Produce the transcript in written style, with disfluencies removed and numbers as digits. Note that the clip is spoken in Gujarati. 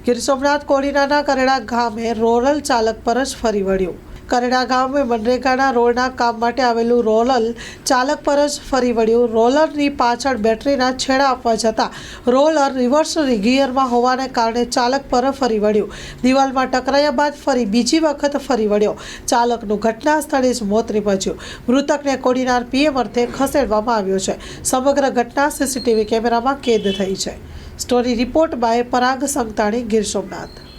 ગીર સોમનાથ કોડીનાના કરેડા ગામે રોલર ચાલક પર જ ફરી વળ્યું। કરેડા ગામે મનરેગાના રોડના કામ માટે આવેલું રોલર ચાલક પર જ ફરી વળ્યું। રોલરની પાછળ બેટરીના છેડા આપવા જતાં રોલર રિવર્સ ગિયરમાં હોવાને કારણે ચાલક પર ફરી વળ્યું। દિવાલમાં ટકરાયા બાદ ફરી બીજી વખત ફરી વળ્યો। ચાલકનું ઘટના સ્થળે જ મોત નીપજ્યું। મૃતકને કોડીનાર પીએમ અર્થે ખસેડવામાં આવ્યો છે। સમગ્ર ઘટના સીસીટીવી કેમેરામાં કેદ થઈ છે। Story report by Parag Santani, Gir Somnath.